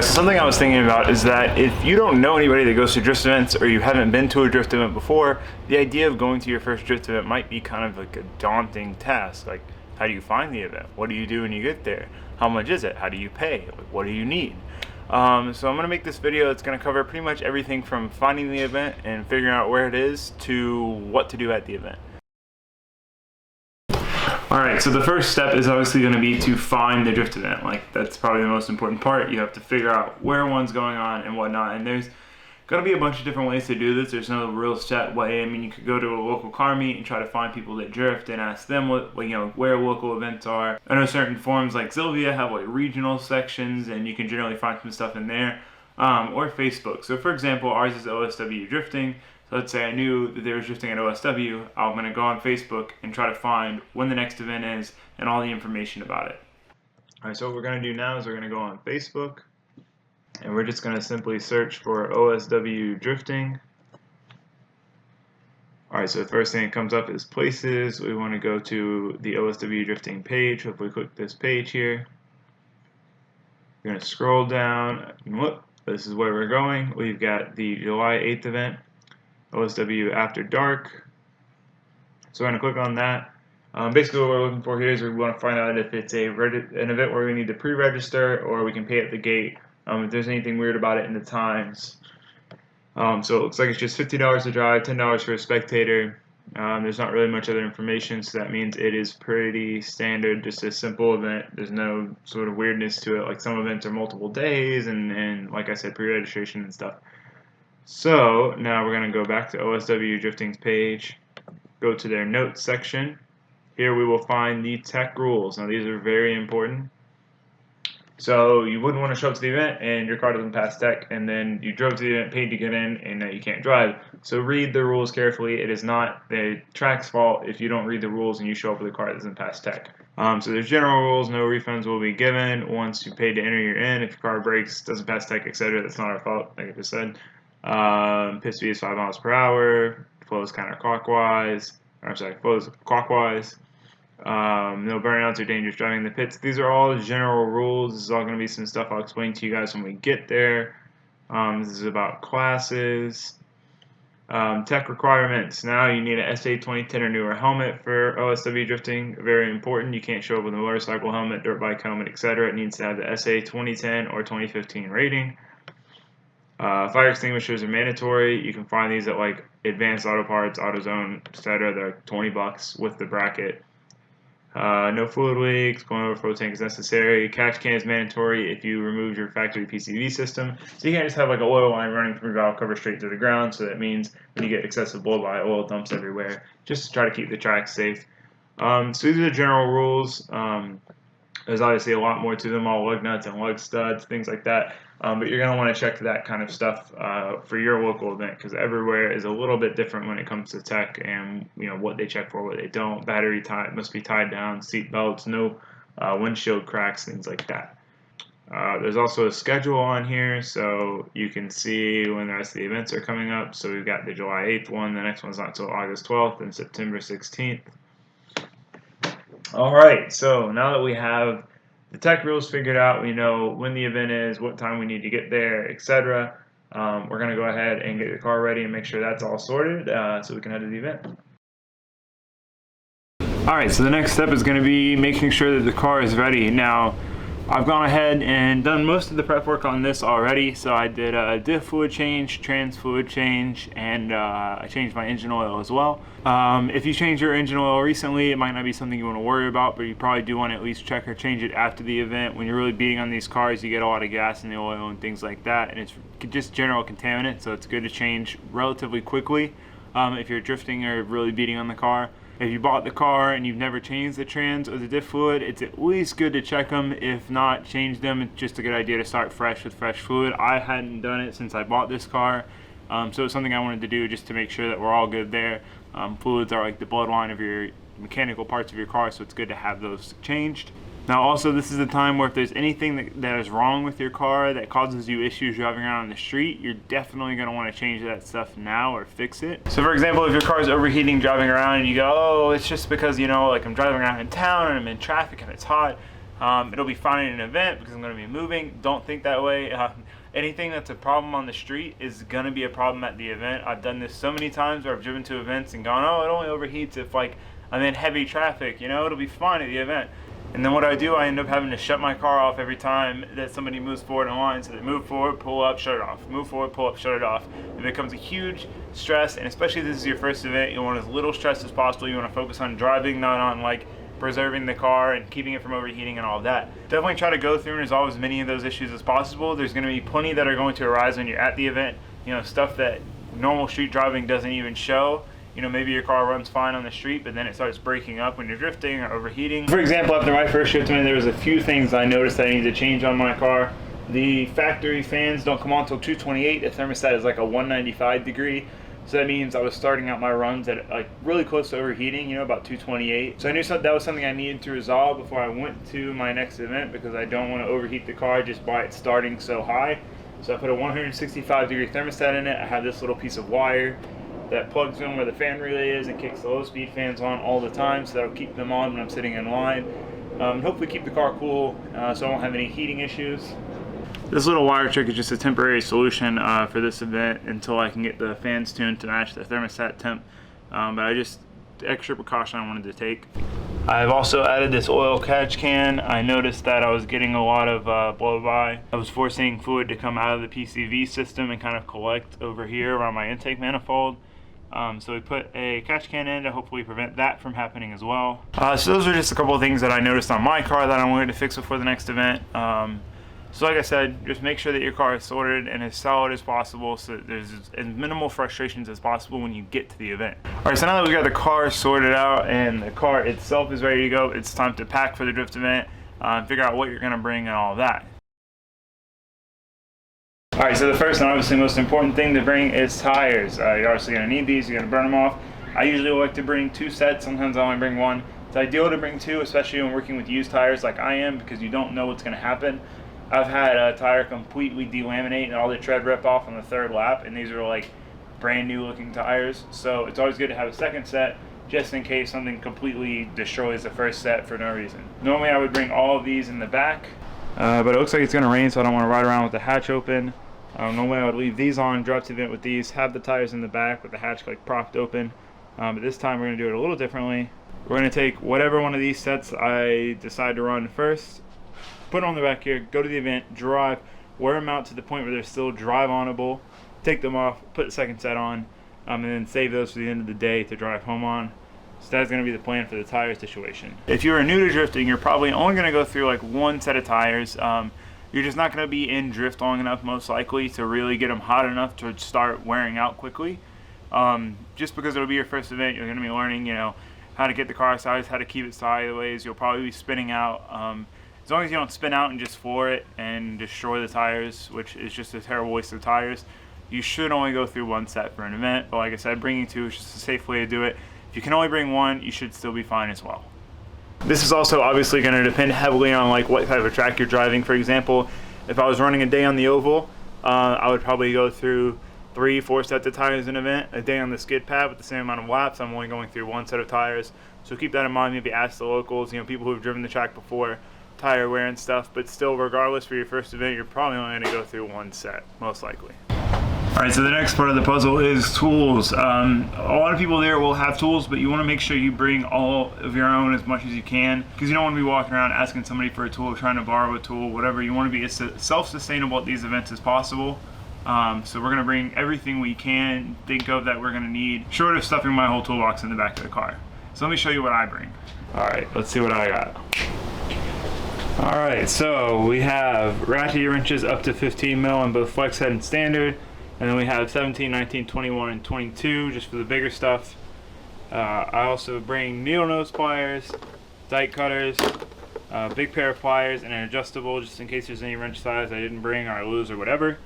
Alright, so something I was thinking about is that if you don't know anybody that goes to drift events or you haven't been to a drift event before, the idea of going to your first drift event might be kind of like a daunting task. Like, how do you find the event? What do you do when you get there? How much is it? How do you pay? Like, what do you need? So I'm going to make this video that's going to cover pretty much everything from finding the event and figuring out where it is to what to do at the event. Alright, so the first step is obviously going to be to find the drift event. Like, that's probably the most important part. You have to figure out where one's going on and whatnot, and there's going to be a bunch of different ways to do this. There's no real set way. I mean, you could go to a local car meet and try to find people that drift and ask them where local events are. I know certain forums like Sylvia have like regional sections, and you can generally find some stuff in there, or Facebook. So for example, ours is OSW Drifting. So let's say I knew that they were drifting at OSW, I'm going to go on Facebook and try to find when the next event is and all the information about it. Alright, so what we're going to do now is we're going to go on Facebook, and we're just going to simply search for OSW Drifting. Alright, so the first thing that comes up is places. We want to go to the OSW Drifting page. So if we click this page here, we're going to scroll down, and whoop, this is where we're going. We've got the July 8th event, OSW After Dark. So we're going to click on that. Basically what we're looking for here is we want to find out if it's an event where we need to pre-register or we can pay at the gate, if there's anything weird about it in the times. So it looks like it's just $50 to drive, $10 for a spectator. There's not really much other information, so that means it is pretty standard, just a simple event. There's no sort of weirdness to it. Like, some events are multiple days and like I said, pre-registration and stuff. So now we're going to go back to OSW Drifting's page, go to their notes section. Here we will find the tech rules. Now these are very important. So you wouldn't want to show up to the event and your car doesn't pass tech, and then you drove to the event, paid to get in, and now you can't drive. So read the rules carefully. It is not the track's fault if you don't read the rules and you show up with a car that doesn't pass tech. So there's general rules. No refunds will be given once you paid to enter, you're in. If your car breaks, doesn't pass tech, etc., that's not our fault, like I just said. Pit speed is 5 miles per hour. Flows counterclockwise. Flows clockwise. No burnouts or dangerous driving in the pits. These are all general rules. This is all going to be some stuff I'll explain to you guys when we get there. This is about classes. Tech requirements. Now you need a SA 2010 or newer helmet for OSW drifting. Very important. You can't show up with a motorcycle helmet, dirt bike helmet, etc. It needs to have the SA 2010 or 2015 rating. Fire extinguishers are mandatory. You can find these at like Advanced Auto Parts, AutoZone, etc. They're like $20 with the bracket. No fluid leaks, going overflow tank is necessary. Catch can is mandatory if you remove your factory PCV system. So you can't just have like an oil line running from your valve cover straight to the ground. So that means when you get excessive blow-by, oil dumps everywhere. Just to try to keep the track safe. So these are the general rules. There's obviously a lot more to them, all lug nuts and lug studs, things like that. But you're going to want to check that kind of stuff for your local event, because everywhere is a little bit different when it comes to tech and what they check for, what they don't. Battery tie must be tied down, seat belts, no windshield cracks, things like that. There's also a schedule on here, so you can see when the rest of the events are coming up. So we've got the July 8th one, the next one's not until August 12th and September 16th. Alright, so now that we have the tech rules figured out, we know when the event is, what time we need to get there, etc. We're going to go ahead and get the car ready and make sure that's all sorted so we can head to the event. Alright, so the next step is going to be making sure that the car is ready. Now, I've gone ahead and done most of the prep work on this already. So I did a diff fluid change, trans fluid change, and I changed my engine oil as well. If you change your engine oil recently, it might not be something you want to worry about, but you probably do want to at least check or change it after the event. When you're really beating on these cars, you get a lot of gas in the oil and things like that, and it's just general contaminant, so it's good to change relatively quickly if you're drifting or really beating on the car. If you bought the car and you've never changed the trans or the diff fluid, it's at least good to check them. If not, change them. It's just a good idea to start fresh with fresh fluid. I hadn't done it since I bought this car, so it's something I wanted to do just to make sure that we're all good there. Fluids are like the bloodline of your mechanical parts of your car, so it's good to have those changed. Now also, this is the time where if there's anything that is wrong with your car that causes you issues driving around on the street, you're definitely going to want to change that stuff now or fix it. So for example, if your car is overheating driving around and you go, oh, it's just because, like I'm driving around in town and I'm in traffic and it's hot, It'll be fine in an event because I'm going to be moving. Don't think that way. Anything that's a problem on the street is going to be a problem at the event. I've done this so many times where I've driven to events and gone, oh, it only overheats if like I'm in heavy traffic, you know, it'll be fine at the event. And then what I do, I end up having to shut my car off every time that somebody moves forward in line. So they move forward, pull up, shut it off. Move forward, pull up, shut it off. It becomes a huge stress, and especially if this is your first event, you want as little stress as possible. You want to focus on driving, not on like preserving the car and keeping it from overheating and all of that. Definitely try to go through and resolve as many of those issues as possible. There's going to be plenty that are going to arise when you're at the event. You know, stuff that normal street driving doesn't even show. You know, maybe your car runs fine on the street, but then it starts breaking up when you're drifting or overheating. For example, after my first shift, there was a few things I noticed that I need to change on my car. The factory fans don't come on until 228. The thermostat is like a 195 degree. So that means I was starting out my runs at like really close to overheating, you know, about 228. So I knew that was something I needed to resolve before I went to my next event, because I don't want to overheat the car just by it starting so high. So I put a 165 degree thermostat in it. I have this little piece of wire that plugs in where the fan relay is and kicks the low speed fans on all the time, so that'll keep them on when I'm sitting in line. Hopefully keep the car cool so I won't have any heating issues. This little wire trick is just a temporary solution for this event until I can get the fans tuned to match the thermostat temp. But extra precaution I wanted to take. I've also added this oil catch can. I noticed that I was getting a lot of blow-by. I was forcing fluid to come out of the PCV system and kind of collect over here around my intake manifold. So we put a catch can in to hopefully prevent that from happening as well. So those are just a couple of things that I noticed on my car that I wanted to fix before the next event. So like I said, just make sure that your car is sorted and as solid as possible so that there's as minimal frustrations as possible when you get to the event. Alright, so now that we got the car sorted out and the car itself is ready to go, it's time to pack for the drift event, figure out what you're going to bring and all of that. Alright, so the first and obviously most important thing to bring is tires. You're obviously going to need these, you're going to burn them off. I usually like to bring 2 sets, sometimes I only bring 1. It's ideal to bring 2, especially when working with used tires like I am, because you don't know what's going to happen. I've had a tire completely delaminate and all the tread rip off on the 3rd lap, and these are like brand new looking tires. So it's always good to have a second set just in case something completely destroys the first set for no reason. Normally I would bring all of these in the back, but it looks like it's going to rain, so I don't want to ride around with the hatch open. Normally I would leave these on, drive to the event with these, have the tires in the back with the hatch like propped open. But this time we're going to do it a little differently. We're going to take whatever one of these sets I decide to run first, put it on the back here, go to the event, drive, wear them out to the point where they're still drive-onable, take them off, put the second set on, and then save those for the end of the day to drive home on. So that's going to be the plan for the tire situation. If you're new to drifting, you're probably only going to go through like 1 set of tires. You're just not going to be in drift long enough, most likely, to really get them hot enough to start wearing out quickly. Just because it'll be your first event, you're going to be learning, you know, how to get the car sideways, how to keep it sideways. You'll probably be spinning out. As long as you don't spin out and just floor it and destroy the tires, which is just a terrible waste of tires, you should only go through 1 set for an event. But like I said, bringing 2 is just a safe way to do it. If you can only bring 1, you should still be fine as well. This is also obviously going to depend heavily on like what type of track you're driving. For example, if I was running a day on the oval, I would probably go through 3-4 sets of tires in an event. A day on the skid pad with the same amount of laps, I'm only going through 1 set of tires. So keep that in mind. Maybe ask the locals, you know, people who have driven the track before, tire wear and stuff. But still, regardless, for your first event, you're probably only going to go through 1 set, most likely. Alright, so the next part of the puzzle is tools. A lot of people there will have tools, but you want to make sure you bring all of your own as much as you can, because you don't want to be walking around asking somebody for a tool, trying to borrow a tool, whatever. You want to be as self-sustainable at these events as possible. So we're going to bring everything we can think of that we're going to need, short of stuffing my whole toolbox in the back of the car. So let me show you what I bring. Alright, let's see what I got. Alright, so we have ratchet wrenches up to 15 mil on both flex head and standard. And then we have 17, 19, 21, and 22 just for the bigger stuff. I also bring needle nose pliers, die cutters, a big pair of pliers, and an adjustable just in case there's any wrench size I didn't bring or I lose or whatever.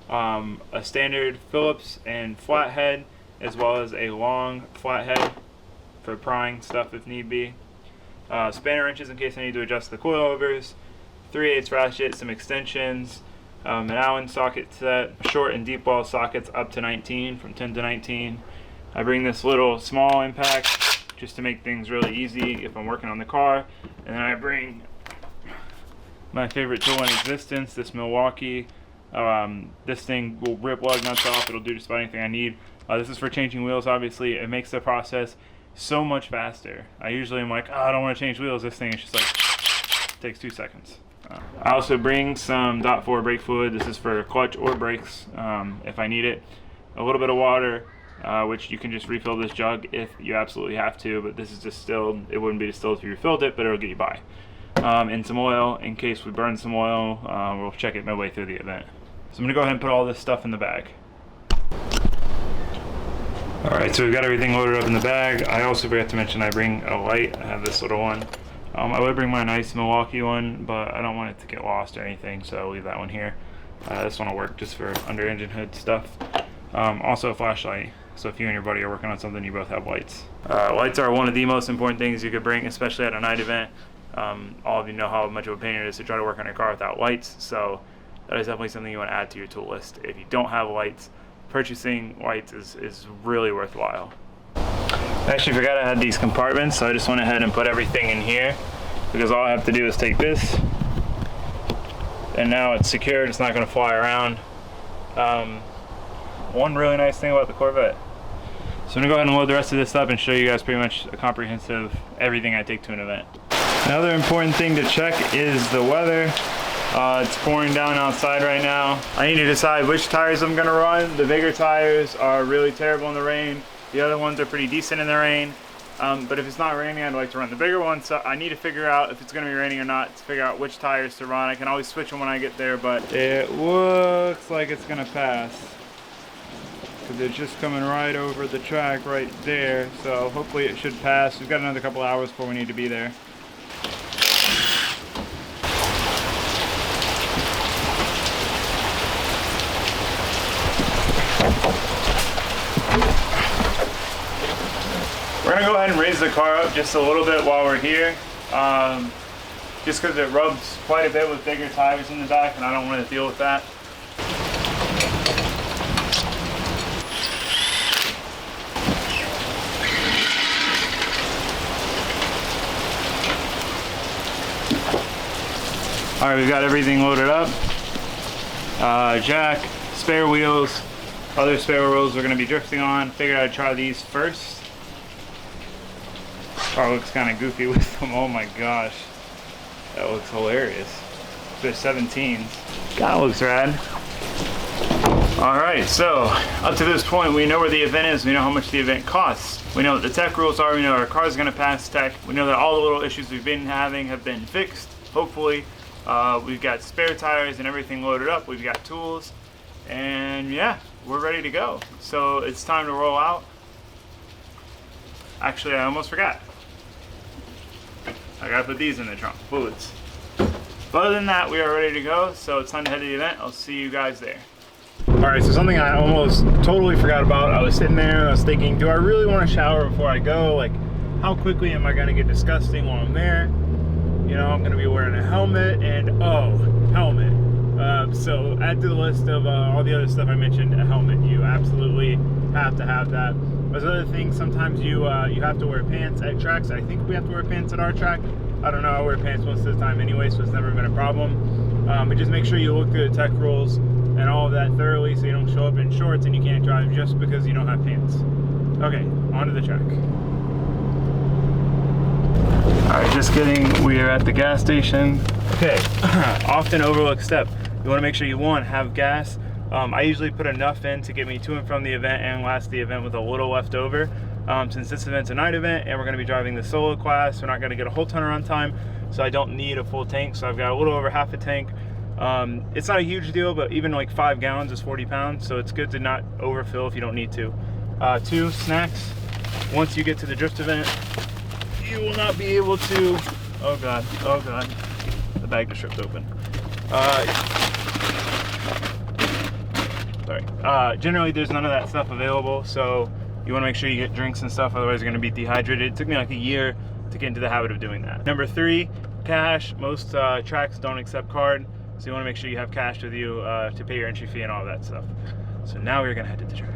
A standard Phillips and flathead, as well as a long flathead for prying stuff if need be. Spanner wrenches in case I need to adjust the coilovers. 3/8 ratchet, some extensions. An Allen socket set, short and deep wall sockets up to 19, from 10 to 19. I bring this little small impact just to make things really easy if I'm working on the car. And then I bring My favorite tool in existence, this Milwaukee. This thing will rip lug nuts off. It'll do just about anything I need. This is for changing wheels, obviously. It makes the process so much faster. I usually am like, oh, I don't want to change wheels. This thing is just like, takes 2 seconds. I also bring some .4 brake fluid. This is for clutch or brakes if I need it. A little bit of water, which you can just refill this jug if you absolutely have to, but this is distilled. It wouldn't be distilled if you refilled it, but it'll get you by. And some oil in case we burn some oil. We'll check it midway through the event. So I'm gonna go ahead and put all this stuff in the bag. Alright, so we've got everything loaded up in the bag. I also forgot to mention I bring a light. I have this little one. I would bring my nice Milwaukee one, but I don't want it to get lost or anything, so I'll leave that one here. This one will work just for under engine hood stuff. Also a flashlight, so if you and your buddy are working on something, you both have lights. Lights are one of the most important things you could bring, especially at a night event. All of you know how much of a pain it is to try to work on your car without lights, so that is definitely something you want to add to your tool list. If you don't have lights, purchasing lights is really worthwhile. I actually forgot I had these compartments, so I just went ahead and put everything in here because all I have to do is take this and now it's secured, it's not going to fly around. One really nice thing about the Corvette. So I'm going to go ahead and load the rest of this up and show you guys pretty much a comprehensive everything I take to an event. Another important thing to check is the weather. It's pouring down outside right now. I need to decide which tires I'm going to run. The bigger tires are really terrible in the rain. The other ones are pretty decent in the rain. But if it's not raining, I'd like to run the bigger ones. So I need to figure out if it's going to be raining or not to figure out which tires to run. I can always switch them when I get there, but it looks like it's going to pass. Because it's just coming right over the track right there. So hopefully it should pass. We've got another couple hours before we need to be there. We're going to go ahead and raise the car up just a little bit while we're here, just because it rubs quite a bit with bigger tires in the back and I don't want to deal with that. Alright, we've got everything loaded up. Jack, spare wheels, other spare wheels we're going to be drifting on. Figured I'd try these first. Car looks kind of goofy with them. Oh my gosh, that looks hilarious. They're 17s. Kind of looks rad. Alright, so up to this point we know where the event is, we know how much the event costs, we know what the tech rules are, we know our car's going to pass tech, we know that all the little issues we've been having have been fixed, hopefully. We've got spare tires and everything loaded up, we've got tools, and yeah, we're ready to go. So it's time to roll out. Actually, I almost forgot. I gotta put these in the trunk, fluids. But other than that, we are ready to go, so it's time to head to the event. I'll see you guys there. Alright, so something I almost totally forgot about. I was sitting there and I was thinking, do I really want to shower before I go? Like, how quickly am I gonna get disgusting while I'm there? You know, I'm gonna be wearing a helmet and, oh, helmet. So add to the list of all the other stuff I mentioned, a helmet. You absolutely have to have that. There's other things, sometimes you have to wear pants at tracks. I think we have to wear pants at our track. I don't know, I wear pants most of the time anyway, so it's never been a problem. But just make sure you look through the tech rules and all of that thoroughly so you don't show up in shorts and you can't drive just because you don't have pants. Okay, onto the track. Alright, just kidding, we are at the gas station. Okay, often overlooked step. You want to make sure you, one, have gas. I usually put enough in to get me to and from the event and last the event with a little left over. Since this event's a night event and we're going to be driving the solo class, we're not going to get a whole ton of run time, so I don't need a full tank. So I've got a little over half a tank. It's not a huge deal, but even like 5 gallons is 40 pounds, so it's good to not overfill if you don't need to. 2, snacks. Once you get to the drift event, you will not be able to, oh god, the bag just ripped open. Sorry. Generally there's none of that stuff available, so you want to make sure you get drinks and stuff, otherwise you're going to be dehydrated. It took me like a year to get into the habit of doing that. Number 3, cash. Most tracks don't accept card, so you want to make sure you have cash with you to pay your entry fee and all that stuff. So now we're going to head to the track.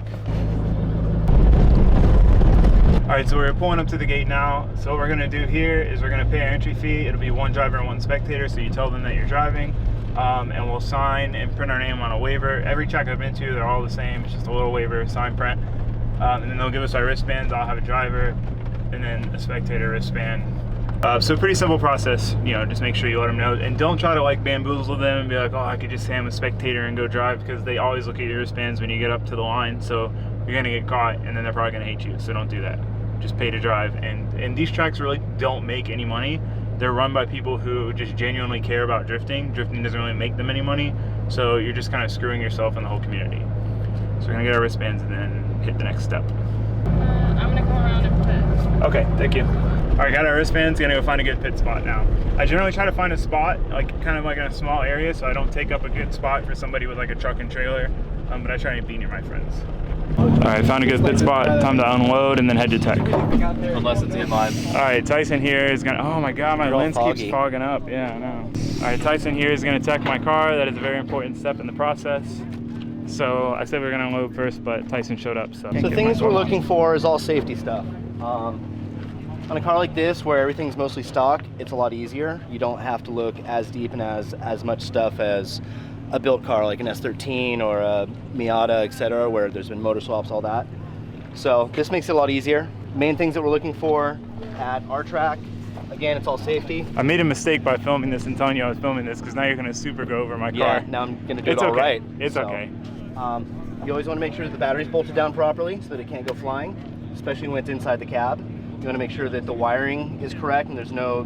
Alright, so we're pulling up to the gate now. So what we're gonna do here is we're gonna pay our entry fee. It'll be one driver and one spectator, so you tell them that you're driving. And we'll sign and print our name on a waiver. Every track I've been to, they're all the same. It's just a little waiver, sign, print. And then they'll give us our wristbands. I'll have a driver and then a spectator wristband. So pretty simple process, you know, just make sure you let them know. And don't try to like bamboozle them and be like, oh, I could just say I'm a spectator and go drive, because they always look at your wristbands when you get up to the line. So you're gonna get caught and then they're probably gonna hate you. So don't do that. Just pay to drive. And these tracks really don't make any money. They're run by people who just genuinely care about drifting. Drifting doesn't really make them any money. So you're just kind of screwing yourself and the whole community. So we're gonna get our wristbands and then hit the next step. I'm gonna go around and pit. Okay, thank you. All right, got our wristbands, gonna go find a good pit spot now. I generally try to find a spot, like kind of like in a small area, so I don't take up a good spot for somebody with like a truck and trailer, but I try to be near my friends. All right, found a good pit spot, time to unload and then head to tech. Unless it's in line. All right, Tyson here is gonna, oh my God, my lens keeps fogging up, yeah, I know. All right, Tyson here is gonna tech my car. That is a very important step in the process. So I said we were gonna unload first, but Tyson showed up, so. The things we're looking for is all safety stuff. On a car like this, where everything's mostly stock, it's a lot easier. You don't have to look as deep and as much stuff as a built car like an S13 or a Miata, etc., where there's been motor swaps, all that. So this makes it a lot easier. Main things that we're looking for at our track, again, it's all safety. I made a mistake by filming this and telling you I was filming this, because now you're gonna super go over my car. Yeah, now I'm gonna do it all okay. right. It's okay. You always want to make sure that the battery's bolted down properly so that it can't go flying, especially when it's inside the cab. You want to make sure that the wiring is correct and there's no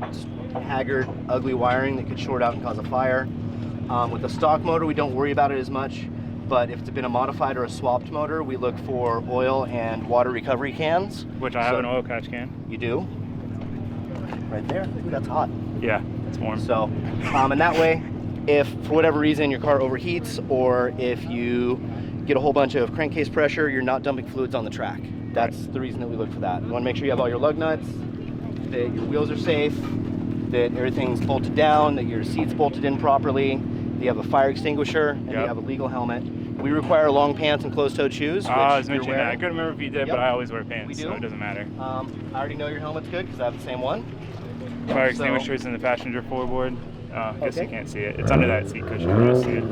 haggard, ugly wiring that could short out and cause a fire. With the stock motor, we don't worry about it as much, but if it's been a modified or a swapped motor, we look for oil and water recovery cans. Which I have an oil catch can. You do? Right there. Ooh, that's hot. Yeah, it's warm. So, and that way, if for whatever reason your car overheats, or if you get a whole bunch of crankcase pressure, you're not dumping fluids on the track. That's the reason that we look for that. You want to make sure you have all your lug nuts, that your wheels are safe, that everything's bolted down, that your seat's bolted in properly, that you have a fire extinguisher, and you have a legal helmet. We require long pants and closed-toed shoes. I was mentioning that. I couldn't remember if you did, but I always wear pants, we do. so it doesn't matter. I already know your helmet's good because I have the same one. Fire extinguisher is in the passenger floorboard. I guess you can't see it. It's under that seat cushion. You don't see it.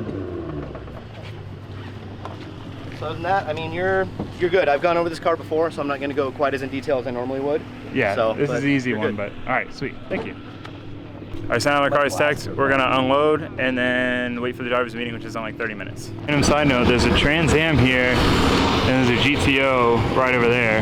So other than that, I mean, you're good. I've gone over this car before, so I'm not going to go quite as in detail as I normally would. Yeah, so, this is the easy one, but all right, sweet. Thank you. All right, so now our car is taxed. We're going to unload and then wait for the driver's meeting, which is in like 30 minutes. And side note, there's a Trans Am here and there's a GTO right over there.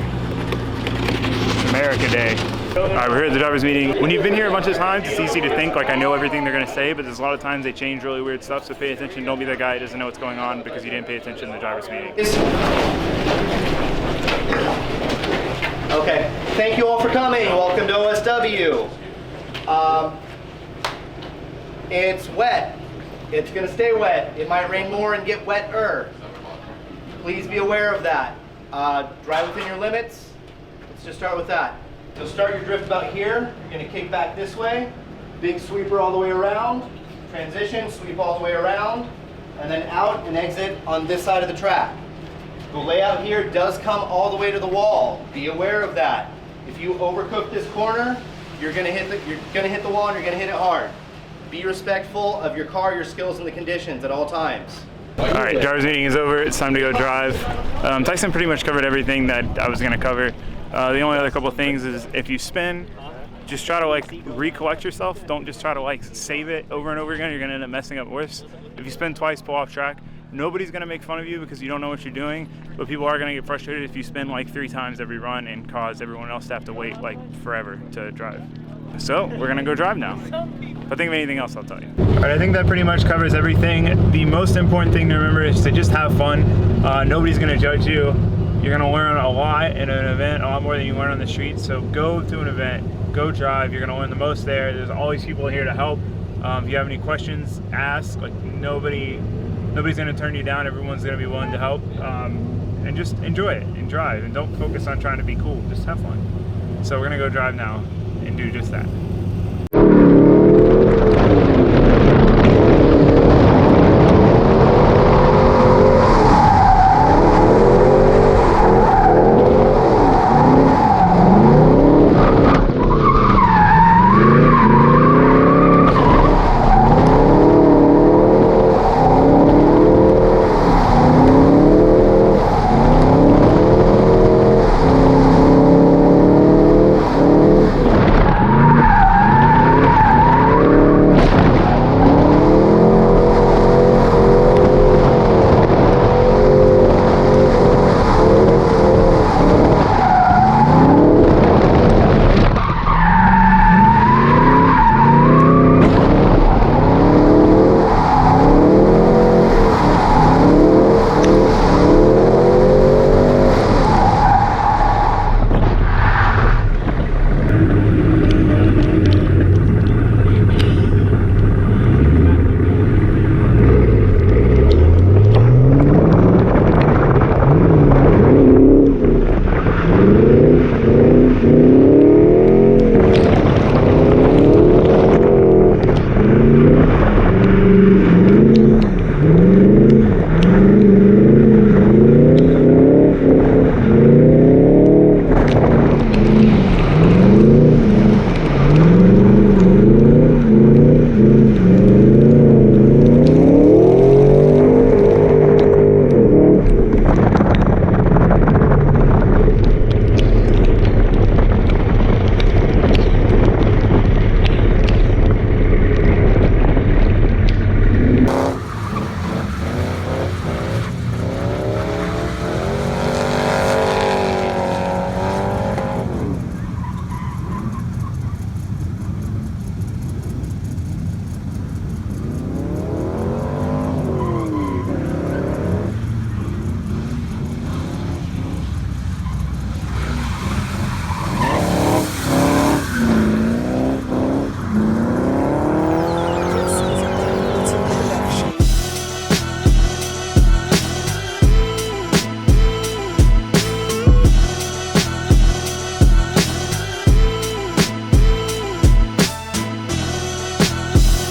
America Day. All right, we're here at the driver's meeting. When you've been here a bunch of times, it's easy to think like I know everything they're gonna say, but there's a lot of times they change really weird stuff, so pay attention. Don't be the guy who doesn't know what's going on because you didn't pay attention in the driver's meeting. Okay, thank you all for coming. Welcome to OSW. It's wet. It's gonna stay wet. It might rain more and get wetter. Please be aware of that. Drive within your limits. Let's just start with that. So start your drift about here. You're going to kick back this way. Big sweeper all the way around. Transition, sweep all the way around. And then out and exit on this side of the track. The layout here does come all the way to the wall. Be aware of that. If you overcook this corner, you're going to hit the wall and you're going to hit it hard. Be respectful of your car, your skills, and the conditions at all times. All right, driver's meeting is over. It's time to go drive. Tyson pretty much covered everything that I was going to cover. The only other couple of things is if you spin, just try to like recollect yourself. Don't just try to like save it over and over again. You're gonna end up messing up worse. If you spin twice, pull off track. Nobody's gonna make fun of you because you don't know what you're doing, but people are gonna get frustrated if you spin like 3 times every run and cause everyone else to have to wait like forever to drive. So we're gonna go drive now. If I think of anything else, I'll tell you. All right, I think that pretty much covers everything. The most important thing to remember is to just have fun. Nobody's gonna judge you. You're gonna learn a lot in an event, a lot more than you learn on the street. So go to an event, go drive. You're gonna learn the most there. There's always people here to help. If you have any questions, ask. Like nobody's gonna turn you down. Everyone's gonna be willing to help. And just enjoy it and drive. And don't focus on trying to be cool. Just have fun. So we're gonna go drive now and do just that.